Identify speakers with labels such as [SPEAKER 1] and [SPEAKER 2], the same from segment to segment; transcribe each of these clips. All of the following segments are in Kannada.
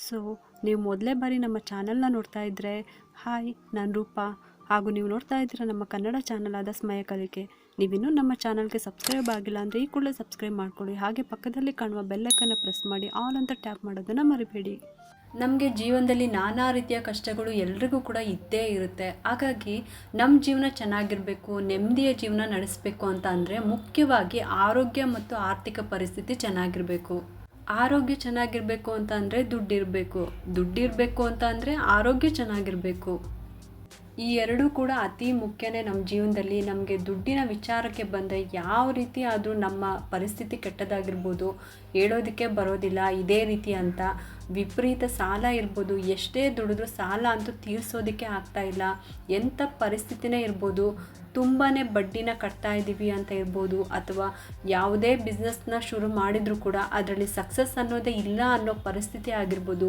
[SPEAKER 1] ಸೊ ನೀವು ಮೊದಲೇ ಬಾರಿ ನಮ್ಮ ಚಾನಲ್ನ ನೋಡ್ತಾ ಇದ್ದರೆ ಹಾಯ್, ನಾನು ರೂಪಾ. ಹಾಗೂ ನೀವು ನೋಡ್ತಾ ಇದ್ದೀರ ನಮ್ಮ ಕನ್ನಡ ಚಾನಲ್ ಆದ ಸ್ಮಯ ಕಲಿಕೆ. ನೀವಿನ್ನೂ ನಮ್ಮ ಚಾನಲ್ಗೆ ಸಬ್ಸ್ಕ್ರೈಬ್ ಆಗಿಲ್ಲ ಅಂದರೆ ಈ ಕೂಡಲೇ ಸಬ್ಸ್ಕ್ರೈಬ್ ಮಾಡ್ಕೊಳ್ಳಿ. ಹಾಗೆ ಪಕ್ಕದಲ್ಲಿ ಕಾಣುವ ಬೆಲ್ಲೈಕನ್ನು ಪ್ರೆಸ್ ಮಾಡಿ ಆಲ್ ಅಂತ ಟ್ಯಾಪ್ ಮಾಡೋದನ್ನು ಮರಿಬೇಡಿ. ನಮಗೆ ಜೀವನದಲ್ಲಿ ನಾನಾ ರೀತಿಯ ಕಷ್ಟಗಳು ಎಲ್ರಿಗೂ ಕೂಡ ಇದ್ದೇ ಇರುತ್ತೆ. ಹಾಗಾಗಿ ನಮ್ಮ ಜೀವನ ಚೆನ್ನಾಗಿರಬೇಕು, ನೆಮ್ಮದಿಯ ಜೀವನ ನಡೆಸಬೇಕು ಅಂತ ಅಂದರೆ ಮುಖ್ಯವಾಗಿ ಆರೋಗ್ಯ ಮತ್ತು ಆರ್ಥಿಕ ಪರಿಸ್ಥಿತಿ ಚೆನ್ನಾಗಿರಬೇಕು. ಆರೋಗ್ಯ ಚೆನ್ನಾಗಿರಬೇಕು ಅಂತ ಅಂದರೆ ದುಡ್ಡಿರಬೇಕು ಅಂತ ಅಂದರೆ ಆರೋಗ್ಯ ಚೆನ್ನಾಗಿರಬೇಕು. ಈ ಎರಡೂ ಕೂಡ ಅತಿ ಮುಖ್ಯನೇ ನಮ್ಮ ಜೀವನದಲ್ಲಿ. ನಮಗೆ ದುಡ್ಡಿನ ವಿಚಾರಕ್ಕೆ ಬಂದರೆ ಯಾವ ರೀತಿ ಆದರೂ ನಮ್ಮ ಪರಿಸ್ಥಿತಿ ಕೆಟ್ಟದಾಗಿರ್ಬೋದು, ಹೇಳೋದಕ್ಕೆ ಬರೋದಿಲ್ಲ ಇದೇ ರೀತಿ ಅಂತ. ವಿಪರೀತ ಸಾಲ ಇರ್ಬೋದು, ಎಷ್ಟೇ ದುಡಿದ್ರೂ ಸಾಲ ಅಂತೂ ತೀರಿಸೋದಕ್ಕೆ ಆಗ್ತಾಯಿಲ್ಲ. ಎಂಥ ಪರಿಸ್ಥಿತಿನೇ ಇರ್ಬೋದು, ತುಂಬಾ ಬಡ್ಡಿನ ಕಟ್ತಾ ಇದ್ದೀವಿ ಅಂತ ಇರ್ಬೋದು, ಅಥವಾ ಯಾವುದೇ ಬಿಸ್ನೆಸ್ನ ಶುರು ಮಾಡಿದರೂ ಕೂಡ ಅದರಲ್ಲಿ ಸಕ್ಸಸ್ ಅನ್ನೋದೇ ಇಲ್ಲ ಅನ್ನೋ ಪರಿಸ್ಥಿತಿ ಆಗಿರ್ಬೋದು,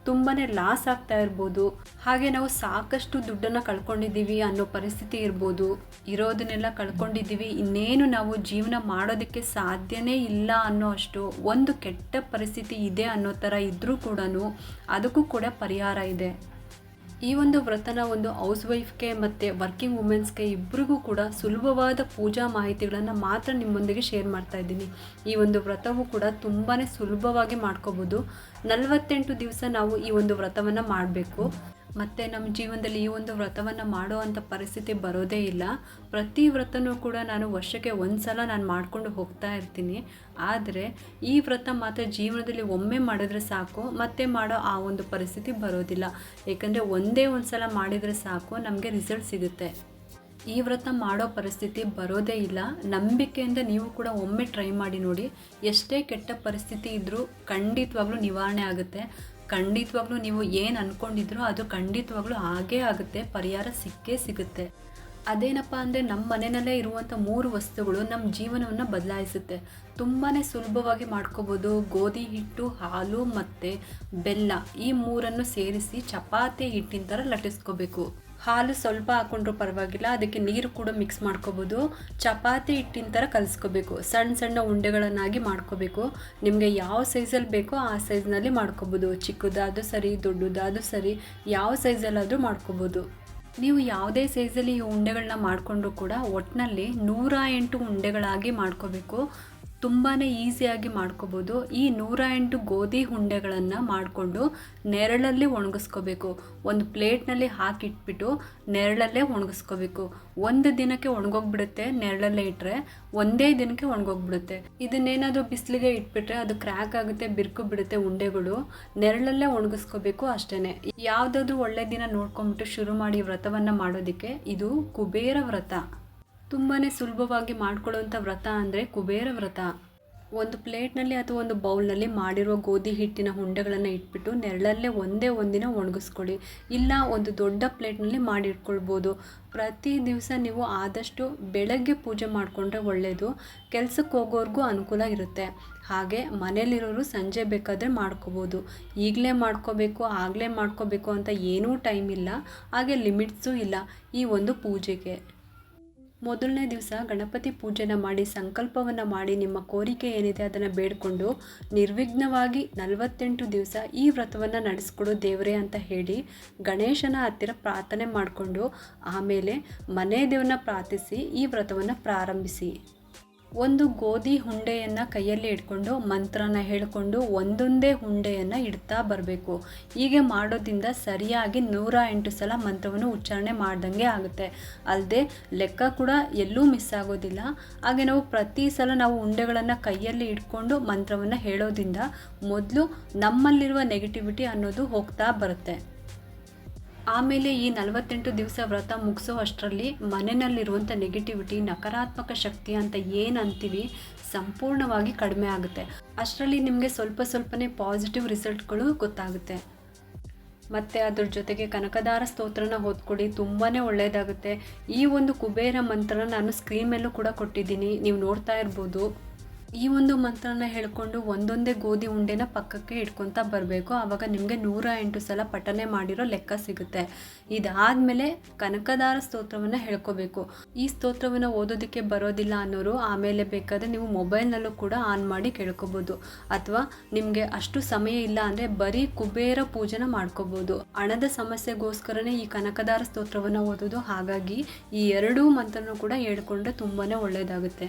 [SPEAKER 1] ತುಂಬಾ ಲಾಸ್ ಆಗ್ತಾ ಇರ್ಬೋದು. ಹಾಗೆ ನಾವು ಸಾಕಷ್ಟು ದುಡ್ಡನ್ನು ಕಳ್ಕೊಂಡಿದ್ದೀವಿ ಅನ್ನೋ ಪರಿಸ್ಥಿತಿ ಇರ್ಬೋದು. ಇರೋದನ್ನೆಲ್ಲ ಕಳ್ಕೊಂಡಿದ್ದೀವಿ, ಇನ್ನೇನು ನಾವು ಜೀವನ ಮಾಡೋದಕ್ಕೆ ಸಾಧ್ಯನೇ ಇಲ್ಲ ಅನ್ನೋ ಅಷ್ಟು ಒಂದು ಕೆಟ್ಟ ಪರಿಸ್ಥಿತಿ ಇದೆ ಅನ್ನೋ ಥರ ಇದ್ದರೂ ಕೂಡ ಅದಕ್ಕೂ ಕೂಡ ಪರಿಹಾರ ಇದೆ. ಈ ಒಂದು ವ್ರತನ ಒಂದು ಹೌಸ್ ವೈಫ್ಗೆ ಮತ್ತು ವರ್ಕಿಂಗ್ ವುಮೆನ್ಸ್ಗೆ ಇಬ್ಬರಿಗೂ ಕೂಡ ಸುಲಭವಾದ ಪೂಜಾ ಮಾಹಿತಿಗಳನ್ನು ಮಾತ್ರ ನಿಮ್ಮೊಂದಿಗೆ ಶೇರ್ ಮಾಡ್ತಾ ಇದ್ದೀನಿ. ಈ ಒಂದು ವ್ರತವು ಕೂಡ ತುಂಬಾ ಸುಲಭವಾಗಿ ಮಾಡ್ಕೋಬೋದು. 48 ದಿವಸ ನಾವು ಈ ಒಂದು ವ್ರತವನ್ನು ಮಾಡಬೇಕು. ಮತ್ತು ನಮ್ಮ ಜೀವನದಲ್ಲಿ ಈ ಒಂದು ವ್ರತವನ್ನು ಮಾಡೋ ಅಂಥ ಪರಿಸ್ಥಿತಿ ಬರೋದೇ ಇಲ್ಲ. ಪ್ರತಿ ವ್ರತನೂ ಕೂಡ ನಾನು ವರ್ಷಕ್ಕೆ ಒಂದು ಸಲ ನಾನು ಮಾಡಿಕೊಂಡು ಹೋಗ್ತಾ ಇರ್ತೀನಿ. ಆದರೆ ಈ ವ್ರತ ಮಾತ್ರ ಜೀವನದಲ್ಲಿ ಒಮ್ಮೆ ಮಾಡಿದ್ರೆ ಸಾಕು, ಮತ್ತೆ ಮಾಡೋ ಆ ಒಂದು ಪರಿಸ್ಥಿತಿ ಬರೋದಿಲ್ಲ. ಏಕೆಂದರೆ ಒಂದೇ ಒಂದು ಸಲ ಮಾಡಿದರೆ ಸಾಕು, ನಮಗೆ ರಿಸಲ್ಟ್ ಸಿಗುತ್ತೆ. ಈ ವ್ರತ ಮಾಡೋ ಪರಿಸ್ಥಿತಿ ಬರೋದೇ ಇಲ್ಲ. ನಂಬಿಕೆಯಿಂದ ನೀವು ಕೂಡ ಒಮ್ಮೆ ಟ್ರೈ ಮಾಡಿ ನೋಡಿ. ಎಷ್ಟೇ ಕೆಟ್ಟ ಪರಿಸ್ಥಿತಿ ಇದ್ದರೂ ಖಂಡಿತವಾಗ್ಲೂ ನಿವಾರಣೆ ಆಗುತ್ತೆ. ಖಂಡಿತವಾಗ್ಲೂ ನೀವು ಏನು ಅಂದ್ಕೊಂಡಿದ್ರೋ ಅದು ಖಂಡಿತವಾಗ್ಲೂ ಆಗೇ ಆಗುತ್ತೆ, ಪರಿಹಾರ ಸಿಕ್ಕೇ ಸಿಗುತ್ತೆ. ಅದೇನಪ್ಪ ಅಂದರೆ ನಮ್ಮ ಮನೆಯಲ್ಲೇ ಇರುವಂಥ 3 ವಸ್ತುಗಳು ನಮ್ಮ ಜೀವನವನ್ನು ಬದಲಾಯಿಸುತ್ತೆ. ತುಂಬಾ ಸುಲಭವಾಗಿ ಮಾಡ್ಕೋಬೋದು. ಗೋಧಿ ಹಿಟ್ಟು, ಹಾಲು ಮತ್ತು ಬೆಲ್ಲ, ಈ 3 ಸೇರಿಸಿ ಚಪಾತಿ ಹಿಟ್ಟಿನ ಥರ ಲಟ್ಟಿಸ್ಕೋಬೇಕು. ಹಾಲು ಸ್ವಲ್ಪ ಹಾಕೊಂಡ್ರೂ ಪರವಾಗಿಲ್ಲ, ಅದಕ್ಕೆ ನೀರು ಕೂಡ ಮಿಕ್ಸ್ ಮಾಡ್ಕೋಬೋದು. ಚಪಾತಿ ಹಿಟ್ಟಿನ ಥರ ಕಲಿಸ್ಕೋಬೇಕು. ಸಣ್ಣ ಸಣ್ಣ ಉಂಡೆಗಳನ್ನಾಗಿ ಮಾಡ್ಕೋಬೇಕು. ನಿಮಗೆ ಯಾವ ಸೈಜಲ್ಲಿ ಬೇಕೋ ಆ ಸೈಜ್ನಲ್ಲಿ ಮಾಡ್ಕೋಬೋದು. ಚಿಕ್ಕದಾದರೂ ಸರಿ, ದೊಡ್ಡದಾದರೂ ಸರಿ, ಯಾವ ಸೈಜಲ್ಲಾದರೂ ಮಾಡ್ಕೋಬೋದು. ನೀವು ಯಾವುದೇ ಸೈಜಲ್ಲಿ ಈ ಉಂಡೆಗಳನ್ನ ಮಾಡಿಕೊಂಡ್ರೂ ಕೂಡ ಒಟ್ಟಿನಲ್ಲಿ 108 ಉಂಡೆಗಳಾಗಿ ಮಾಡ್ಕೋಬೇಕು. ತುಂಬಾ ಈಸಿಯಾಗಿ ಮಾಡ್ಕೋಬೋದು. ಈ 108 ಗೋಧಿ ಉಂಡೆಗಳನ್ನು ಮಾಡಿಕೊಂಡು ನೆರಳಲ್ಲಿ ಒಣಗಿಸ್ಕೋಬೇಕು. ಒಂದು ಪ್ಲೇಟ್ನಲ್ಲಿ ಹಾಕಿಟ್ಬಿಟ್ಟು ನೆರಳಲ್ಲೇ ಒಣಗಿಸ್ಕೋಬೇಕು. ಒಂದು ದಿನಕ್ಕೆ ಒಣಗೋಗ್ಬಿಡುತ್ತೆ. ನೆರಳಲ್ಲೇ ಇಟ್ಟರೆ ಒಂದೇ ದಿನಕ್ಕೆ ಒಣಗೋಗ್ಬಿಡುತ್ತೆ. ಇದನ್ನೇನಾದರೂ ಬಿಸಿಲಿಗೆ ಇಟ್ಬಿಟ್ರೆ ಅದು ಕ್ರ್ಯಾಕ್ ಆಗುತ್ತೆ, ಬಿರುಕು ಬಿಡುತ್ತೆ ಉಂಡೆಗಳು. ನೆರಳಲ್ಲೇ ಒಣಗಿಸ್ಕೋಬೇಕು ಅಷ್ಟೇ. ಯಾವುದಾದ್ರೂ ಒಳ್ಳೆ ದಿನ ನೋಡ್ಕೊಂಬಿಟ್ಟು ಶುರು ಮಾಡಿ ವ್ರತವನ್ನು ಮಾಡೋದಕ್ಕೆ. ಇದು ಕುಬೇರ ವ್ರತ. ತುಂಬಾ ಸುಲಭವಾಗಿ ಮಾಡ್ಕೊಳ್ಳೋವಂಥ ವ್ರತ ಅಂದರೆ ಕುಬೇರ ವ್ರತ. ಒಂದು ಪ್ಲೇಟ್ನಲ್ಲಿ ಅಥವಾ ಒಂದು ಬೌಲ್ನಲ್ಲಿ ಮಾಡಿರುವ ಗೋಧಿ ಹಿಟ್ಟಿನ ಉಂಡೆಗಳನ್ನು ಇಟ್ಬಿಟ್ಟು ನೆರಳಲ್ಲೇ ಒಂದೇ ಒಂದಿನ ಒಣಗಿಸ್ಕೊಳ್ಳಿ. ಇಲ್ಲ ಒಂದು ದೊಡ್ಡ ಪ್ಲೇಟ್ನಲ್ಲಿ ಮಾಡಿಟ್ಕೊಳ್ಬೋದು. ಪ್ರತಿ ದಿವಸ ನೀವು ಆದಷ್ಟು ಬೆಳಗ್ಗೆ ಪೂಜೆ ಮಾಡಿಕೊಂಡ್ರೆ ಒಳ್ಳೆಯದು. ಕೆಲಸಕ್ಕೆ ಹೋಗೋರ್ಗೂ ಅನುಕೂಲ ಇರುತ್ತೆ. ಹಾಗೆ ಮನೇಲಿರೋರು ಸಂಜೆ ಬೇಕಾದರೆ ಮಾಡ್ಕೋಬೋದು. ಈಗಲೇ ಮಾಡ್ಕೋಬೇಕು, ಆಗಲೇ ಮಾಡ್ಕೋಬೇಕು ಅಂತ ಏನೂ ಟೈಮ್ ಇಲ್ಲ. ಹಾಗೆ ಲಿಮಿಟ್ಸೂ ಇಲ್ಲ ಈ ಒಂದು ಪೂಜೆಗೆ. ಮೊದಲನೇ ದಿವಸ ಗಣಪತಿ ಪೂಜೆನ ಮಾಡಿ ಸಂಕಲ್ಪವನ್ನು ಮಾಡಿ ನಿಮ್ಮ ಕೋರಿಕೆ ಏನಿದೆ ಅದನ್ನು ಬೇಡಿಕೊಂಡು ನಿರ್ವಿಘ್ನವಾಗಿ 48 ದಿವಸ ಈ ವ್ರತವನ್ನು ನಡೆಸ್ಕೊಡು ದೇವರೇ ಅಂತ ಹೇಳಿ ಗಣೇಶನ ಹತ್ತಿರ ಪ್ರಾರ್ಥನೆ ಮಾಡಿಕೊಂಡು ಆಮೇಲೆ ಮನೆ ದೇವ್ರನ್ನ ಪ್ರಾರ್ಥಿಸಿ ಈ ವ್ರತವನ್ನು ಪ್ರಾರಂಭಿಸಿ. ಒಂದು ಗೋಧಿ ಉಂಡೆಯನ್ನು ಕೈಯಲ್ಲಿ ಇಟ್ಕೊಂಡು ಮಂತ್ರನ ಹೇಳಿಕೊಂಡು ಒಂದೊಂದೇ ಉಂಡೆಯನ್ನು ಇಡ್ತಾ ಬರಬೇಕು. ಹೀಗೆ ಮಾಡೋದ್ರಿಂದ ಸರಿಯಾಗಿ 108 ಸಲ ಮಂತ್ರವನ್ನು ಉಚ್ಚಾರಣೆ ಮಾಡ್ದಂಗೆ ಆಗುತ್ತೆ. ಅಲ್ಲದೆ ಲೆಕ್ಕ ಕೂಡ ಎಲ್ಲೂ ಮಿಸ್ ಆಗೋದಿಲ್ಲ. ಹಾಗೆ ನಾವು ಪ್ರತಿ ಸಲ ನಾವು ಉಂಡೆಗಳನ್ನು ಕೈಯಲ್ಲಿ ಇಟ್ಕೊಂಡು ಮಂತ್ರವನ್ನು ಹೇಳೋದ್ರಿಂದ ಮೊದಲು ನಮ್ಮಲ್ಲಿರುವ ನೆಗೆಟಿವಿಟಿ ಅನ್ನೋದು ಹೋಗ್ತಾ ಬರುತ್ತೆ. ಆಮೇಲೆ ಈ 48 ದಿವಸ ವ್ರತ ಮುಗಿಸೋ ಅಷ್ಟರಲ್ಲಿ ಮನೆಯಲ್ಲಿರುವಂಥ ನೆಗೆಟಿವಿಟಿ, ನಕಾರಾತ್ಮಕ ಶಕ್ತಿ ಅಂತ ಏನು ಅಂತೀವಿ ಸಂಪೂರ್ಣವಾಗಿ ಕಡಿಮೆ ಆಗುತ್ತೆ. ಅಷ್ಟರಲ್ಲಿ ನಿಮಗೆ ಸ್ವಲ್ಪನೇ ಪಾಸಿಟಿವ್ ರಿಸಲ್ಟ್ಗಳು ಗೊತ್ತಾಗುತ್ತೆ. ಮತ್ತು ಅದ್ರ ಜೊತೆಗೆ ಕನಕದಾರ ಸ್ತೋತ್ರನ ಓದ್ಕೊಳ್ಳಿ, ತುಂಬಾ ಒಳ್ಳೆಯದಾಗುತ್ತೆ. ಈ ಒಂದು ಕುಬೇರ ಮಂತ್ರನ ನಾನು ಸ್ಕ್ರೀನ್ ಮೇಲೂ ಕೂಡ ಕೊಟ್ಟಿದ್ದೀನಿ, ನೀವು ನೋಡ್ತಾ ಇರ್ಬೋದು. ಈ ಒಂದು ಮಂತ್ರನ ಹೇಳ್ಕೊಂಡು ಒಂದೊಂದೇ ಗೋಧಿ ಉಂಡೆನ ಪಕ್ಕಕ್ಕೆ ಇಟ್ಕೊತಾ ಬರಬೇಕು. ಆವಾಗ ನಿಮಗೆ 108 ಸಲ ಪಠನೆ ಮಾಡಿರೋ ಲೆಕ್ಕ ಸಿಗುತ್ತೆ. ಇದಾದಮೇಲೆ ಕನಕದಾರ ಸ್ತೋತ್ರವನ್ನು ಹೇಳ್ಕೋಬೇಕು. ಈ ಸ್ತೋತ್ರವನ್ನು ಓದೋದಕ್ಕೆ ಬರೋದಿಲ್ಲ ಅನ್ನೋರು ಆಮೇಲೆ ಬೇಕಾದರೆ ನೀವು ಮೊಬೈಲ್ನಲ್ಲೂ ಕೂಡ ಆನ್ ಮಾಡಿ ಕೇಳ್ಕೊಬೋದು. ಅಥವಾ ನಿಮಗೆ ಅಷ್ಟು ಸಮಯ ಇಲ್ಲ ಅಂದರೆ ಬರೀ ಕುಬೇರ ಪೂಜೆನ ಮಾಡ್ಕೋಬೋದು. ಹಣದ ಸಮಸ್ಯೆಗೋಸ್ಕರನೇ ಈ ಕನಕದಾರ ಸ್ತೋತ್ರವನ್ನು ಓದೋದು. ಹಾಗಾಗಿ ಈ ಎರಡೂ ಮಂತ್ರನೂ ಕೂಡ ಹೇಳ್ಕೊಂಡ್ರೆ ತುಂಬಾ ಒಳ್ಳೆಯದಾಗುತ್ತೆ.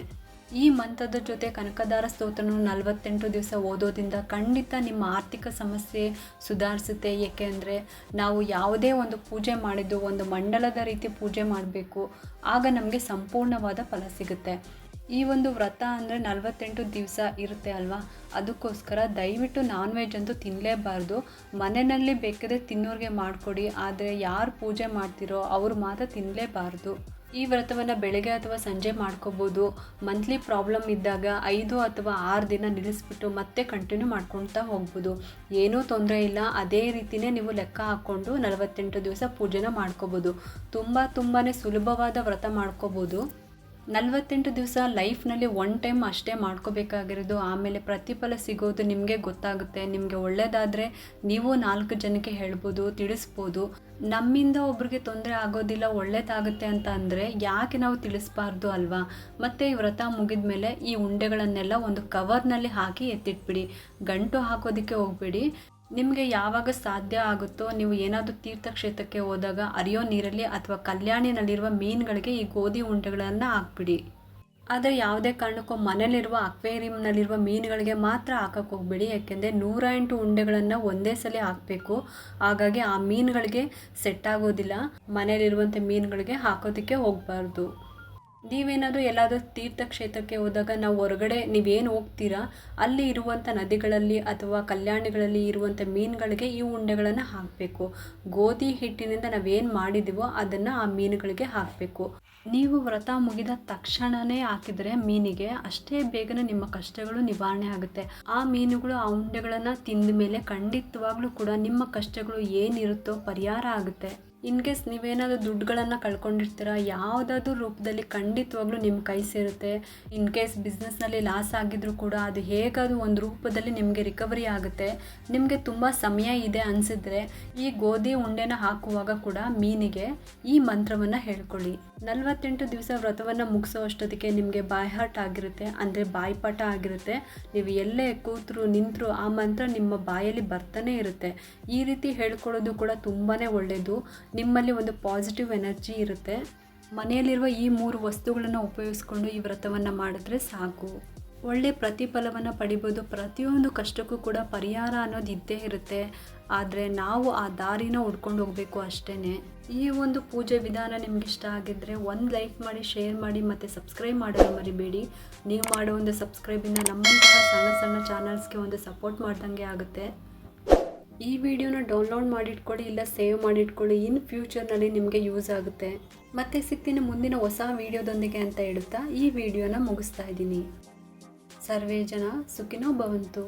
[SPEAKER 1] ಈ ಮಂತ್ರದ ಜೊತೆ ಕನಕದಾರ ಸ್ತೋತ್ರನ 48 ದಿವಸ ಓದೋದ್ರಿಂದ ಖಂಡಿತ ನಿಮ್ಮ ಆರ್ಥಿಕ ಸಮಸ್ಯೆ ಸುಧಾರಿಸುತ್ತೆ. ಏಕೆಂದರೆ ನಾವು ಯಾವುದೇ ಒಂದು ಪೂಜೆ ಮಾಡಿದ್ದು ಒಂದು ಮಂಡಲದ ರೀತಿ ಪೂಜೆ ಮಾಡಬೇಕು. ಆಗ ನಮಗೆ ಸಂಪೂರ್ಣವಾದ ಫಲ ಸಿಗುತ್ತೆ. ಈ ಒಂದು ವ್ರತ ಅಂದರೆ 48 ದಿವಸ ಇರುತ್ತೆ ಅಲ್ವಾ, ಅದಕ್ಕೋಸ್ಕರ ದಯವಿಟ್ಟು ನಾನ್ ವೆಜ್ ಅಂತೂ ತಿನ್ನಲೇಬಾರ್ದು. ಮನೆಯಲ್ಲಿ ಬೇಕಾದರೆ ತಿನ್ನೋರಿಗೆ ಮಾಡಿಕೊಡಿ, ಆದರೆ ಯಾರು ಪೂಜೆ ಮಾಡ್ತಿರೋ ಅವರು ಮಾತ್ರ ತಿನ್ನಲೇಬಾರ್ದು. ಈ ವ್ರತವನ್ನು ಬೆಳಗ್ಗೆ ಅಥವಾ ಸಂಜೆ ಮಾಡ್ಕೋಬೋದು. ಮಂತ್ಲಿ ಪ್ರಾಬ್ಲಮ್ ಇದ್ದಾಗ 5 ಅಥವಾ 6 ದಿನ ನಿಲ್ಲಿಸ್ಬಿಟ್ಟು ಮತ್ತೆ ಕಂಟಿನ್ಯೂ ಮಾಡ್ಕೊಳ್ತಾ ಹೋಗ್ಬೋದು. ಏನೂ ತೊಂದರೆ ಇಲ್ಲ. ಅದೇ ರೀತಿಯೇ ನೀವು ಲೆಕ್ಕ ಹಾಕ್ಕೊಂಡು 48 ದಿವಸ ಪೂಜೆನ ಮಾಡ್ಕೋಬೋದು. ತುಂಬಾ ಸುಲಭವಾದ ವ್ರತ ಮಾಡ್ಕೋಬೋದು. 48 ದಿವಸ ಲೈಫ್ನಲ್ಲಿ ಒನ್ ಟೈಮ್ ಅಷ್ಟೇ ಮಾಡ್ಕೋಬೇಕಾಗಿರೋದು. ಆಮೇಲೆ ಪ್ರತಿಫಲ ಸಿಗೋದು ನಿಮಗೆ ಗೊತ್ತಾಗುತ್ತೆ. ನಿಮಗೆ ಒಳ್ಳೆಯದಾದರೆ ನೀವು 4 ಜನಕ್ಕೆ ಹೇಳ್ಬೋದು, ತಿಳಿಸ್ಬೋದು. ನಮ್ಮಿಂದ ಒಬ್ರಿಗೆ ತೊಂದರೆ ಆಗೋದಿಲ್ಲ, ಒಳ್ಳೇದಾಗುತ್ತೆ ಅಂತ ಅಂದರೆ ಯಾಕೆ ನಾವು ತಿಳಿಸ್ಬಾರ್ದು ಅಲ್ವಾ. ಮತ್ತು ಈ ವ್ರತ ಮುಗಿದ ಮೇಲೆ ಈ ಉಂಡೆಗಳನ್ನೆಲ್ಲ ಒಂದು ಕವರ್ನಲ್ಲಿ ಹಾಕಿ ಎತ್ತಿಟ್ಬಿಡಿ. ಗಂಟು ಹಾಕೋದಕ್ಕೆ ಹೋಗಬೇಡಿ. ನಿಮಗೆ ಯಾವಾಗ ಸಾಧ್ಯ ಆಗುತ್ತೋ ನೀವು ಏನಾದರೂ ತೀರ್ಥಕ್ಷೇತ್ರಕ್ಕೆ ಹೋದಾಗ ಹರಿಯೋ ನೀರಲ್ಲಿ ಅಥವಾ ಕಲ್ಯಾಣಿನಲ್ಲಿರುವ ಮೀನುಗಳಿಗೆ ಈ ಗೋಧಿ ಉಂಡೆಗಳನ್ನು ಹಾಕ್ಬಿಡಿ. ಆದರೆ ಯಾವುದೇ ಕಾರಣಕ್ಕೂ ಮನೇಲಿರುವ ಅಕ್ವೇರಿಯಂನಲ್ಲಿರುವ ಮೀನುಗಳಿಗೆ ಮಾತ್ರ ಹಾಕಕ್ಕೆ ಹೋಗಬೇಡಿ. ಯಾಕೆಂದರೆ 108 ಉಂಡೆಗಳನ್ನು ಒಂದೇ ಸಲ ಹಾಕಬೇಕು. ಹಾಗಾಗಿ ಆ ಮೀನುಗಳಿಗೆ ಸೆಟ್ ಆಗೋದಿಲ್ಲ. ಮನೇಲಿರುವಂಥ ಮೀನುಗಳಿಗೆ ಹಾಕೋದಕ್ಕೆ ಹೋಗಬಾರ್ದು. ನೀವೇನಾದರೂ ಎಲ್ಲಾದರೂ ತೀರ್ಥಕ್ಷೇತ್ರಕ್ಕೆ ಹೋದಾಗ ನಾವು ಹೊರಗಡೆ ನೀವೇನು ಹೋಗ್ತೀರಾ ಅಲ್ಲಿ ಇರುವಂಥ ನದಿಗಳಲ್ಲಿ ಅಥವಾ ಕಲ್ಯಾಣಿಗಳಲ್ಲಿ ಇರುವಂಥ ಮೀನುಗಳಿಗೆ ಈ ಉಂಡೆಗಳನ್ನು ಹಾಕಬೇಕು. ಗೋಧಿ ಹಿಟ್ಟಿನಿಂದ ನಾವೇನು ಮಾಡಿದ್ದೀವೋ ಅದನ್ನು ಆ ಮೀನುಗಳಿಗೆ ಹಾಕಬೇಕು. ನೀವು ವ್ರತ ಮುಗಿದ ತಕ್ಷಣವೇ ಹಾಕಿದರೆ ಮೀನಿಗೆ ಅಷ್ಟೇ ಬೇಗನೆ ನಿಮ್ಮ ಕಷ್ಟಗಳು ನಿವಾರಣೆ ಆಗುತ್ತೆ. ಆ ಮೀನುಗಳು ಆ ಉಂಡೆಗಳನ್ನು ತಿಂದ ಮೇಲೆ ಖಂಡಿತವಾಗ್ಲೂ ಕೂಡ ನಿಮ್ಮ ಕಷ್ಟಗಳು ಏನಿರುತ್ತೋ ಪರಿಹಾರ ಆಗುತ್ತೆ. ಇನ್ ಕೇಸ್ ನೀವೇನಾದರೂ ದುಡ್ಡುಗಳನ್ನು ಕಳ್ಕೊಂಡಿರ್ತೀರ, ಯಾವುದಾದ್ರೂ ರೂಪದಲ್ಲಿ ಖಂಡಿತವಾಗ್ಲೂ ನಿಮ್ಮ ಕೈ ಸೇರುತ್ತೆ. ಇನ್ ಕೇಸ್ ಬಿಸ್ನೆಸ್ನಲ್ಲಿ ಲಾಸ್ ಆಗಿದ್ರೂ ಕೂಡ ಅದು ಹೇಗಾದರೂ ಒಂದು ರೂಪದಲ್ಲಿ ನಿಮಗೆ ರಿಕವರಿ ಆಗುತ್ತೆ. ನಿಮಗೆ ತುಂಬ ಸಮಯ ಇದೆ ಅನಿಸಿದ್ರೆ ಈ ಗೋಧಿ ಉಂಡೆನ ಹಾಕುವಾಗ ಕೂಡ ಮೀನಿಗೆ ಈ ಮಂತ್ರವನ್ನು ಹೇಳ್ಕೊಳ್ಳಿ. 48 ದಿವಸ ವ್ರತವನ್ನು ಮುಗಿಸೋ ಅಷ್ಟೊತ್ತಿಗೆ ನಿಮಗೆ ಬಾಯ್ಹಾಟ್ ಆಗಿರುತ್ತೆ, ಅಂದರೆ ಬಾಯಿಪಾಠ ಆಗಿರುತ್ತೆ. ನೀವು ಎಲ್ಲೇ ಕೂತರು ನಿಂತರೂ ಆ ಮಂತ್ರ ನಿಮ್ಮ ಬಾಯಲ್ಲಿ ಬರ್ತಾನೆ ಇರುತ್ತೆ. ಈ ರೀತಿ ಹೇಳ್ಕೊಳ್ಳೋದು ಕೂಡ ತುಂಬಾ ಒಳ್ಳೆಯದು. ನಿಮ್ಮಲ್ಲಿ ಒಂದು ಪಾಸಿಟಿವ್ ಎನರ್ಜಿ ಇರುತ್ತೆ. ಮನೆಯಲ್ಲಿರುವ ಈ 3 ವಸ್ತುಗಳನ್ನು ಉಪಯೋಗಿಸ್ಕೊಂಡು ಈ ವ್ರತವನ್ನು ಮಾಡಿದ್ರೆ ಸಾಕು, ಒಳ್ಳೆಯ ಪ್ರತಿಫಲವನ್ನು ಪಡಿಬೋದು. ಪ್ರತಿಯೊಂದು ಕಷ್ಟಕ್ಕೂ ಕೂಡ ಪರಿಹಾರ ಅನ್ನೋದು ಇದ್ದೇ ಇರುತ್ತೆ. ಆದರೆ ನಾವು ಆ ದಾರಿನ ಹುಡ್ಕೊಂಡು ಹೋಗಬೇಕು ಅಷ್ಟೇ. ಈ ಒಂದು ಪೂಜೆ ವಿಧಾನ ನಿಮ್ಗೆ ಇಷ್ಟ ಆಗಿದ್ದರೆ ಒಂದು ಲೈಕ್ ಮಾಡಿ, ಶೇರ್ ಮಾಡಿ ಮತ್ತು ಸಬ್ಸ್ಕ್ರೈಬ್ ಮಾಡೋದು ಮರಿಬೇಡಿ. ನೀವು ಮಾಡೋ ಒಂದು ಸಬ್ಸ್ಕ್ರೈಬಿಂದ ನಮ್ಮಂತಹ ಸಣ್ಣ ಸಣ್ಣ ಚಾನಲ್ಸ್ಗೆ ಒಂದು ಸಪೋರ್ಟ್ ಮಾಡ್ದಂಗೆ ಆಗುತ್ತೆ. ಈ ವಿಡಿಯೋನ ಡೌನ್ಲೋಡ್ ಮಾಡಿಟ್ಕೊಳ್ಳಿ, ಇಲ್ಲ ಸೇವ್ ಮಾಡಿಟ್ಕೊಳ್ಳಿ. ಇನ್ ಫ್ಯೂಚರ್ನಲ್ಲಿ ನಿಮಗೆ ಯೂಸ್ ಆಗುತ್ತೆ. ಮತ್ತೆ ಸಿಗ್ತೀನಿ ಮುಂದಿನ ಹೊಸ ವಿಡಿಯೋದೊಂದಿಗೆ ಅಂತ ಹೇಳುತ್ತಾ ಈ ವಿಡಿಯೋನ ಮುಗಿಸ್ತಾ ಇದ್ದೀನಿ. ಸರ್ವೇ ಜನ ಸುಖಿನೋ ಭವಂತು.